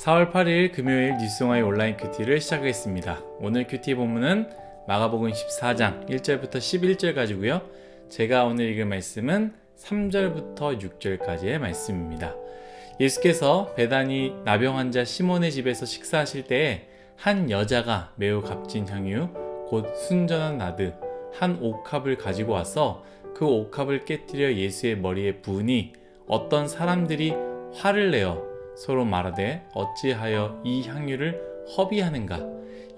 4월 8일 금요일 뉴스동아의 온라인 큐티를 시작하겠습니다. 오늘 큐티 본문은 마가복음 14장 1절부터 11절 가지고요. 제가 오늘 읽을 말씀은 3절부터 6절까지의 말씀입니다. 예수께서 베다니 나병 환자 시몬의 집에서 식사하실 때에 한 여자가 매우 값진 향유 곧 순전한 나드 한 옥합을 가지고 와서 그 옥합을 깨뜨려 예수의 머리에 부으니 어떤 사람들이 화를 내어 서로 말하되 어찌하여 이 향유를 허비하는가?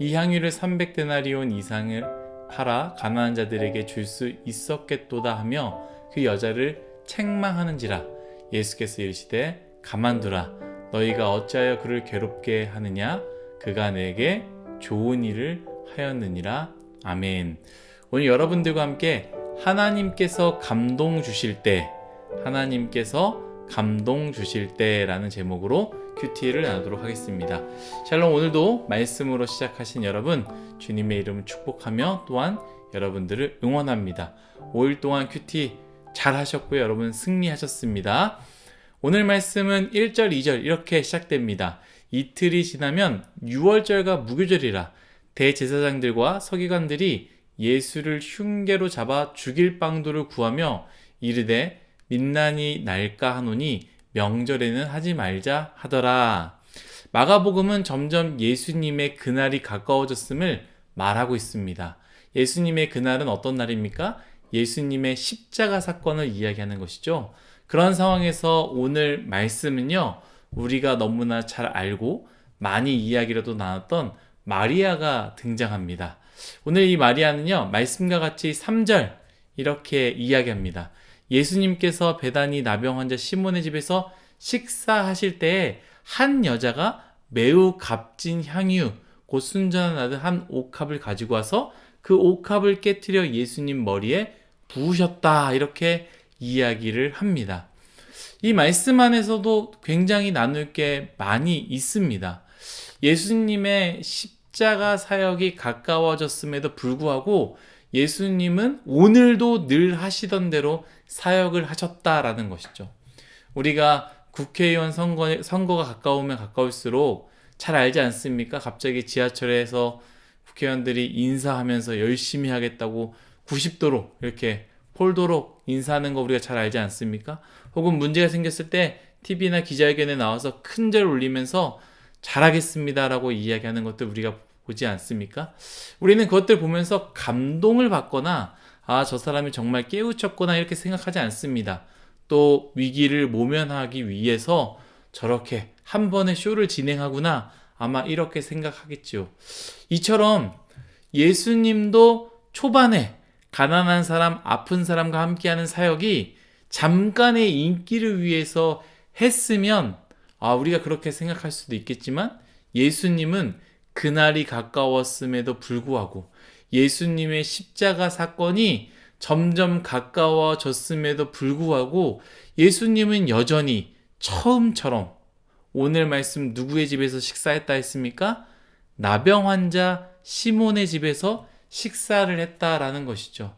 이 향유를 300데나리온 이상을 팔아 가난한 자들에게 줄 수 있었겠도다 하며 그 여자를 책망하는지라. 예수께서 이르시되 가만두라. 너희가 어찌하여 그를 괴롭게 하느냐? 그가 내게 좋은 일을 하였느니라. 아멘. 오늘 여러분들과 함께 하나님께서 감동 주실 때 라는 제목으로 큐티를 나누도록 하겠습니다. 샬롬. 오늘도 말씀으로 시작하신 여러분 주님의 이름을 축복하며 또한 여러분들을 응원합니다. 5일 동안 큐티 잘 하셨고요. 여러분 승리하셨습니다. 오늘 말씀은 1절 2절 이렇게 시작됩니다. 이틀이 지나면 유월절과 무교절이라 대제사장들과 서기관들이 예수를 흉계로 잡아 죽일 방도를 구하며 이르되 민난이 날까 하노니 명절에는 하지 말자 하더라. 마가복음은 점점 예수님의 그날이 가까워졌음을 말하고 있습니다. 예수님의 그날은 어떤 날입니까? 예수님의 십자가 사건을 이야기하는 것이죠. 그런 상황에서 오늘 말씀은요, 우리가 너무나 잘 알고 많이 이야기로도 나눴던 마리아가 등장합니다. 오늘 이 마리아는요, 말씀과 같이 3절 이렇게 이야기합니다. 예수님께서 베다니 나병 환자 시몬의 집에서 식사하실 때에 한 여자가 매우 값진 향유 곧 순전한 나드 한 옥합을 가지고 와서 그 옥합을 깨뜨려 예수님 머리에 부으셨다, 이렇게 이야기를 합니다. 이 말씀 안에서도 굉장히 나눌 게 많이 있습니다. 예수님의 십자가 사역이 가까워졌음에도 불구하고 예수님은 오늘도 늘 하시던 대로 사역을 하셨다라는 것이죠. 우리가 국회의원 선거가 가까우면 가까울수록 잘 알지 않습니까? 갑자기 지하철에서 국회의원들이 인사하면서 열심히 하겠다고 90도로 이렇게 폴도로 인사하는 거 우리가 잘 알지 않습니까? 혹은 문제가 생겼을 때 TV나 기자회견에 나와서 큰절 올리면서 잘하겠습니다라고 이야기하는 것들 우리가 보지 않습니까? 우리는 그것들 보면서 감동을 받거나 저 사람이 정말 깨우쳤구나 이렇게 생각하지 않습니다. 또 위기를 모면하기 위해서 저렇게 한 번의 쇼를 진행하구나 아마 이렇게 생각하겠죠. 이처럼 예수님도 초반에 가난한 사람, 아픈 사람과 함께하는 사역이 잠깐의 인기를 위해서 했으면 우리가 그렇게 생각할 수도 있겠지만 예수님은 그날이 가까웠음에도 불구하고 예수님의 십자가 사건이 점점 가까워졌음에도 불구하고 예수님은 여전히 처음처럼 오늘 말씀 누구의 집에서 식사했다 했습니까? 나병 환자 시몬의 집에서 식사를 했다라는 것이죠.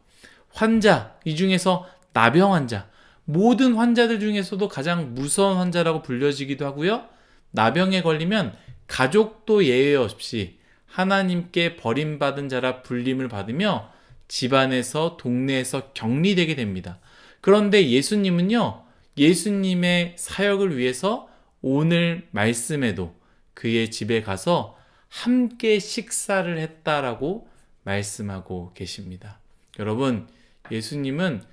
환자, 이 중에서 나병 환자, 모든 환자들 중에서도 가장 무서운 환자라고 불려지기도 하고요. 나병에 걸리면 가족도 예외 없이 하나님께 버림받은 자라 불림을 받으며 집안에서 동네에서 격리되게 됩니다. 그런데 예수님은요, 예수님의 사역을 위해서 오늘 말씀에도 그의 집에 가서 함께 식사를 했다라고 말씀하고 계십니다. 여러분, 예수님은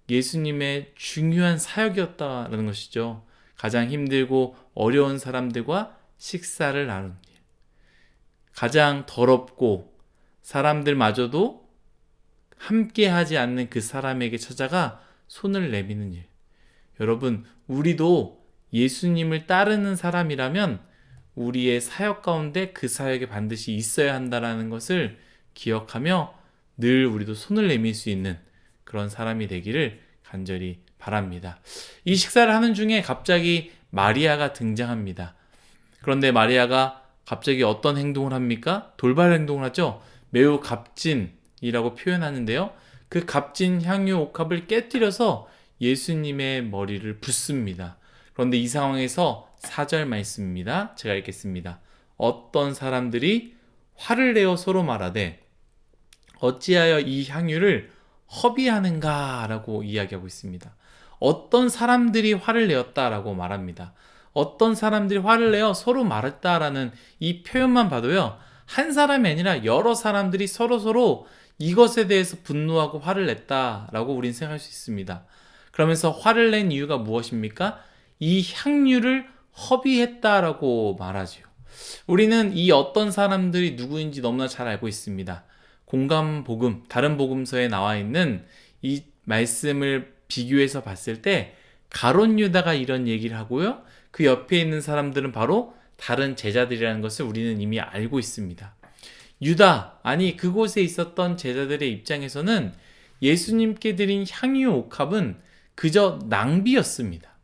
예수님의 중요한 사역이었다라는 것이죠. 가장 힘들고 어려운 사람들과 식사를 나누는 일. 가장 더럽고 사람들마저도 함께 하지 않는 그 사람에게 찾아가 손을 내미는 일. 여러분, 우리도 예수님을 따르는 사람이라면 우리의 사역 가운데 그 사역에 반드시 있어야 한다는 것을 기억하며 늘 우리도 손을 내밀 수 있는 그런 사람이 되기를 간절히 바랍니다. 이 식사를 하는 중에 갑자기 마리아가 등장합니다. 그런데 마리아가 갑자기 어떤 행동을 합니까? 돌발 행동을 하죠. 매우 값진이라고 표현하는데요. 그 값진 향유 옥합을 깨뜨려서 예수님의 머리를 붓습니다. 그런데 이 상황에서 4절 말씀입니다. 제가 읽겠습니다. 어떤 사람들이 화를 내어 서로 말하되 어찌하여 이 향유를 허비하는가 라고 이야기하고 있습니다. 어떤 사람들이 화를 내었다라고 말합니다. 어떤 사람들이 화를 내어 서로 말했다라는 이 표현만 봐도요, 한 사람이 아니라 여러 사람들이 서로 이것에 대해서 분노하고 화를 냈다라고 우리는 생각할 수 있습니다. 그러면서 화를 낸 이유가 무엇입니까? 이 향유를 허비했다라고 말하지요. 우리는 이 어떤 사람들이 누구인지 너무나 잘 알고 있습니다. 공감복음, 다른 복음서에 나와 있는 이 말씀을 비교해서 봤을 때 가룟 유다가 이런 얘기를 하고요, 그 옆에 있는 사람들은 바로 다른 제자들이라는 것을 우리는 이미 알고 있습니다. 유다, 아니 그곳에 있었던 제자들의 입장에서는 예수님께 드린 향유 옥합은 그저 낭비였습니다.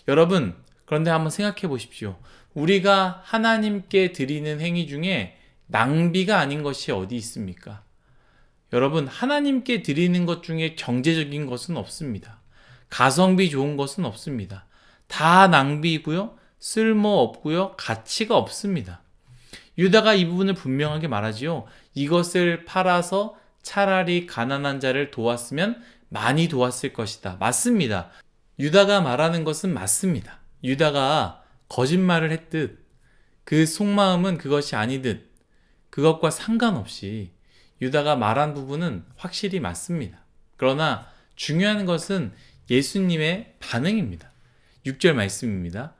여러분, 그런데 한번 생각해 보십시오. 우리가 하나님께 드리는 행위 중에 낭비가 아닌 것이 어디 있습니까? 여러분, 하나님께 드리는 것 중에 경제적인 것은 없습니다. 가성비 좋은 것은 없습니다. 다 낭비이고요, 쓸모없고요, 가치가 없습니다. 유다가 이 부분을 분명하게 말하지요. 이것을 팔아서 차라리 가난한 자를 도왔으면 많이 도왔을 것이다. 맞습니다. 유다가 말하는 것은 맞습니다. 유다가 거짓말을 했듯 그 속마음은 그것이 아니듯 그것과 상관없이 유다가 말한 부분은 확실히 맞습니다. 그러나 중요한 것은 예수님의 반응입니다. 6절 말씀입니다.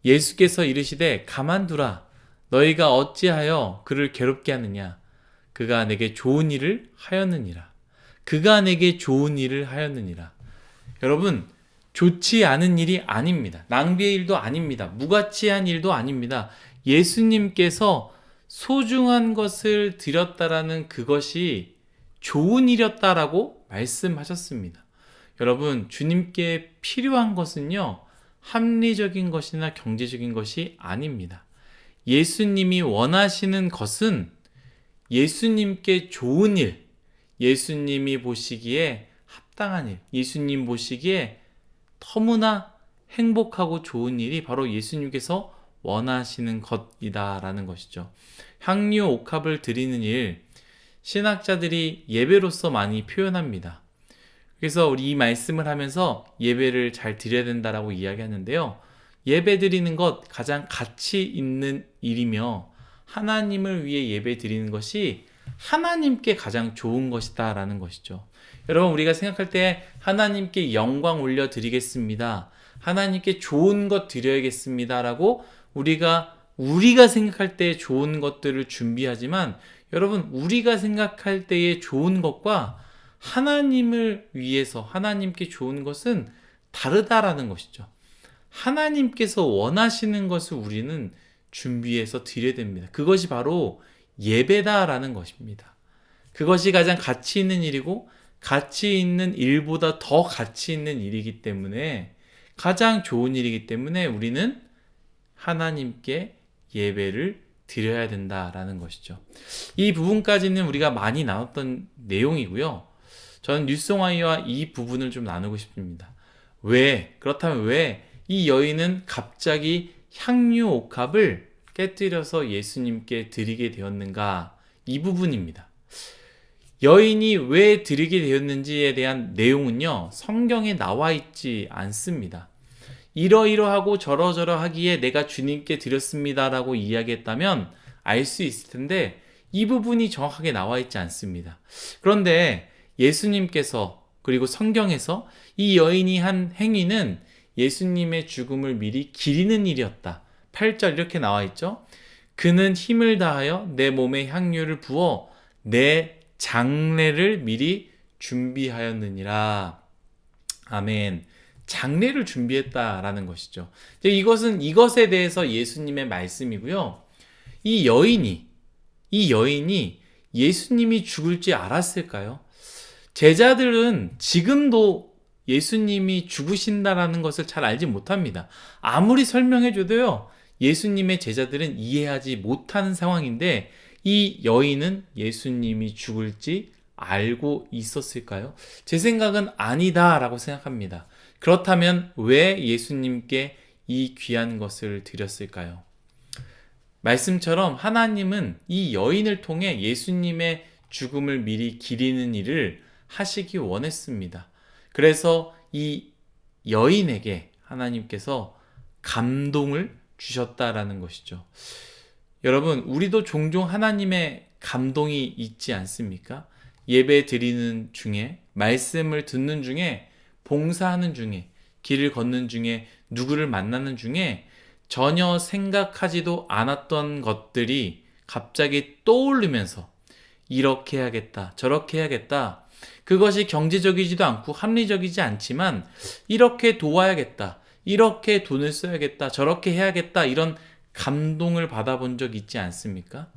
예수께서 이르시되 가만두라. 너희가 어찌하여 그를 괴롭게 하느냐. 그가 내게 좋은 일을 하였느니라. 그가 내게 좋은 일을 하였느니라. 여러분, 좋지 않은 일이 아닙니다. 낭비의 일도 아닙니다. 무가치한 일도 아닙니다. 예수님께서 소중한 것을 드렸다라는 그것이 좋은 일이었다라고 말씀하셨습니다. 여러분, 주님께 필요한 것은요, 합리적인 것이나 경제적인 것이 아닙니다. 예수님이 원하시는 것은 예수님께 좋은 일, 예수님이 보시기에 합당한 일, 예수님 보시기에 너무나 행복하고 좋은 일이 바로 예수님께서 원하시는 것이다라는 것이죠. 향유 옥합을 드리는 일, 신학자들이 예배로서 많이 표현합니다. 그래서 우리 이 말씀을 하면서 예배를 잘 드려야 된다라고 이야기하는데요. 예배 드리는 것 가장 가치 있는 일이며 하나님을 위해 예배 드리는 것이 하나님께 가장 좋은 것이다 라는 것이죠. 여러분, 우리가 생각할 때 하나님께 영광 올려드리겠습니다, 하나님께 좋은 것 드려야겠습니다 라고 우리가 생각할 때 좋은 것들을 준비하지만, 여러분, 우리가 생각할 때의 좋은 것과 하나님을 위해서 하나님께 좋은 것은 다르다라는 것이죠. 하나님께서 원하시는 것을 우리는 준비해서 드려야 됩니다. 그것이 바로 예배다라는 것입니다. 그것이 가장 가치 있는 일이고 가치 있는 일보다 더 가치 있는 일이기 때문에, 가장 좋은 일이기 때문에 우리는 하나님께 예배를 드려야 된다라는 것이죠. 이 부분까지는 우리가 많이 나눴던 내용이고요. 저는 뉴스와이와 이 부분을 좀 나누고 싶습니다. 그렇다면 왜 이 여인은 갑자기 향유 옥합을 깨뜨려서 예수님께 드리게 되었는가? 이 부분입니다. 여인이 왜 드리게 되었는지에 대한 내용은요, 성경에 나와 있지 않습니다. 이러이러하고 저러저러하기에 내가 주님께 드렸습니다라고 이야기했다면 알 수 있을 텐데, 이 부분이 정확하게 나와 있지 않습니다. 그런데 예수님께서, 그리고 성경에서 이 여인이 한 행위는 예수님의 죽음을 미리 기리는 일이었다. 8절 이렇게 나와 있죠. 그는 힘을 다하여 내 몸에 향유를 부어 내 장례를 미리 준비하였느니라. 아멘. 장례를 준비했다라는 것이죠. 이것에 대해서 예수님의 말씀이고요. 이 여인이 예수님이 죽을지 알았을까요? 제자들은 지금도 예수님이 죽으신다라는 것을 잘 알지 못합니다. 아무리 설명해줘도요, 예수님의 제자들은 이해하지 못하는 상황인데, 이 여인은 예수님이 죽을지 알고 있었을까요? 제 생각은 아니다라고 생각합니다. 그렇다면 왜 예수님께 이 귀한 것을 드렸을까요? 말씀처럼 하나님은 이 여인을 통해 예수님의 죽음을 미리 기리는 일을 하시기 원했습니다. 그래서 이 여인에게 하나님께서 감동을 주셨다라는 것이죠. 여러분, 우리도 종종 하나님의 감동이 있지 않습니까? 예배 드리는 중에, 말씀을 듣는 중에, 봉사하는 중에, 길을 걷는 중에, 누구를 만나는 중에 전혀 생각하지도 않았던 것들이 갑자기 떠오르면서 이렇게 해야겠다, 저렇게 해야겠다. 그것이 경제적이지도 않고 합리적이지 않지만 이렇게 도와야겠다, 이렇게 돈을 써야겠다, 저렇게 해야겠다, 이런 감동을 받아본 적 있지 않습니까?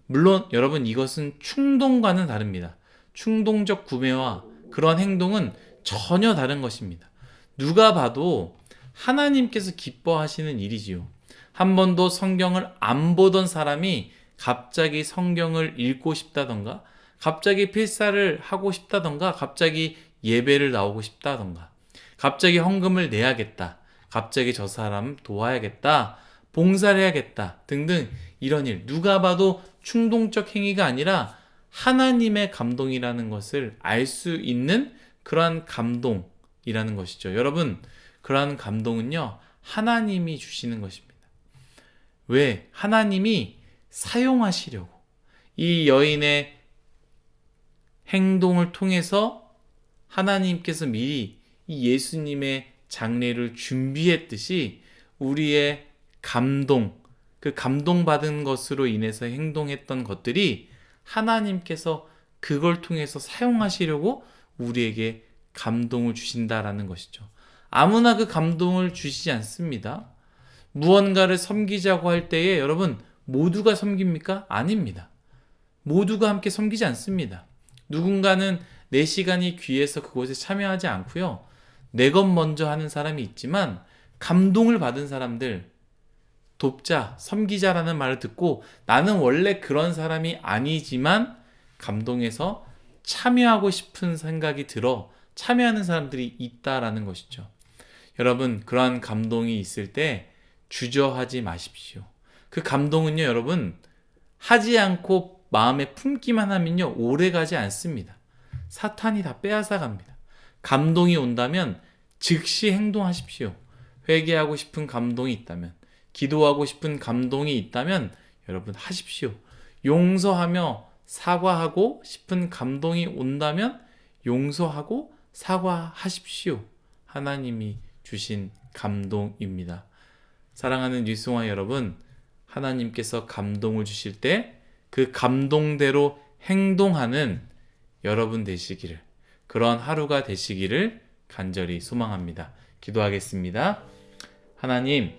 물론 여러분, 이것은 충동과는 다릅니다. 충동적 구매와 그런 행동은 전혀 다른 것입니다. 누가 봐도 하나님께서 기뻐하시는 일이지요. 한 번도 성경을 안 보던 사람이 갑자기 성경을 읽고 싶다던가, 갑자기 필사를 하고 싶다던가, 갑자기 예배를 나오고 싶다던가, 갑자기 헌금을 내야겠다, 갑자기 저 사람 도와야겠다, 봉사를 해야겠다 등등, 이런 일, 누가 봐도 충동적 행위가 아니라 하나님의 감동이라는 것을 알 수 있는 그러한 감동이라는 것이죠. 여러분, 그러한 감동은요, 하나님이 주시는 것입니다. 왜? 하나님이 사용하시려고. 이 여인의 행동을 통해서 하나님께서 미리 이 예수님의 장례를 준비했듯이 우리의 감동, 그 감동받은 것으로 인해서 행동했던 것들이 하나님께서 그걸 통해서 사용하시려고 우리에게 감동을 주신다라는 것이죠. 아무나 그 감동을 주시지 않습니다. 무언가를 섬기자고 할 때에 여러분, 모두가 섬깁니까? 아닙니다. 모두가 함께 섬기지 않습니다. 누군가는 내 시간이 귀해서 그곳에 참여하지 않고요. 내 것 먼저 하는 사람이 있지만 감동을 받은 사람들, 돕자, 섬기자라는 말을 듣고 나는 원래 그런 사람이 아니지만 감동해서 참여하고 싶은 생각이 들어 참여하는 사람들이 있다라는 것이죠. 여러분, 그러한 감동이 있을 때 주저하지 마십시오. 그 감동은요, 여러분, 하지 않고 마음에 품기만 하면요, 오래 가지 않습니다. 사탄이 다 빼앗아 갑니다. 감동이 온다면 즉시 행동하십시오. 회개하고 싶은 감동이 있다면, 기도하고 싶은 감동이 있다면 여러분 하십시오. 용서하며 사과하고 싶은 감동이 온다면 용서하고 사과하십시오. 하나님이 주신 감동입니다. 사랑하는 뉴스공화 여러분, 하나님께서 감동을 주실 때 그 감동대로 행동하는 여러분 되시기를, 그런 하루가 되시기를 간절히 소망합니다. 기도하겠습니다. 하나님,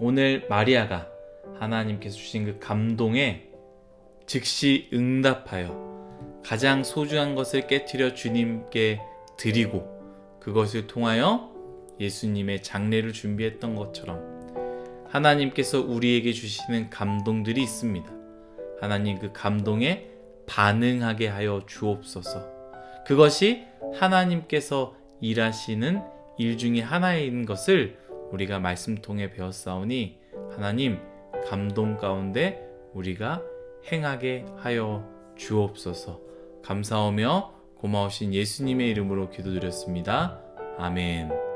오늘 마리아가 하나님께서 주신 그 감동에 즉시 응답하여 가장 소중한 것을 깨트려 주님께 드리고 그것을 통하여 예수님의 장례를 준비했던 것처럼 하나님께서 우리에게 주시는 감동들이 있습니다. 하나님, 그 감동에 반응하게 하여 주옵소서. 그것이 하나님께서 일하시는 일 중에 하나인 것을 우리가 말씀 통해 배웠사오니 하나님, 감동 가운데 우리가 행하게 하여 주옵소서. 감사하며 고마우신 예수님의 이름으로 기도드렸습니다. 아멘.